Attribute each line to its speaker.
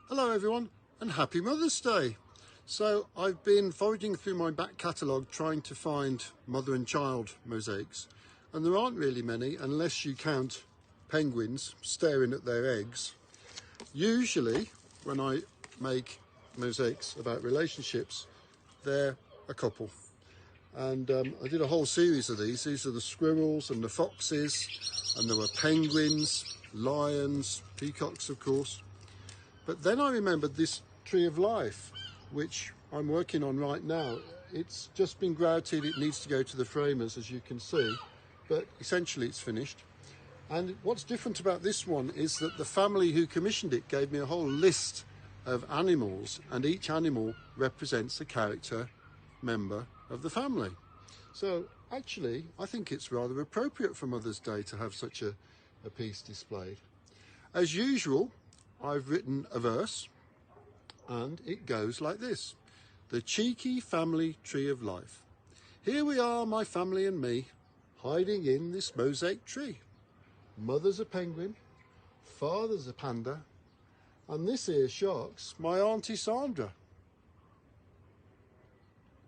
Speaker 1: Hello everyone and happy Mother's Day. So I've been foraging through my back catalogue trying to find mother and child mosaics, and there aren't really many unless you count penguins staring at their eggs. Usually when I make mosaics about relationships, they're a couple. And I did a whole series of these. These are the squirrels and the foxes, and there were penguins, lions, peacocks of course. But then I remembered this tree of life, which I'm working on right now. It's just been grouted, it needs to go to the framers, as you can see, but essentially it's finished. And what's different about this one is that the family who commissioned it gave me a whole list of animals, and each animal represents a character member of the family. So actually, I think it's rather appropriate for Mother's Day to have such a piece displayed. As usual, I've written a verse, and it goes like this. The cheeky family tree of life. Here we are, my family and me, hiding in this mosaic tree. Mother's a penguin, father's a panda, and this here shark's my Auntie Sandra.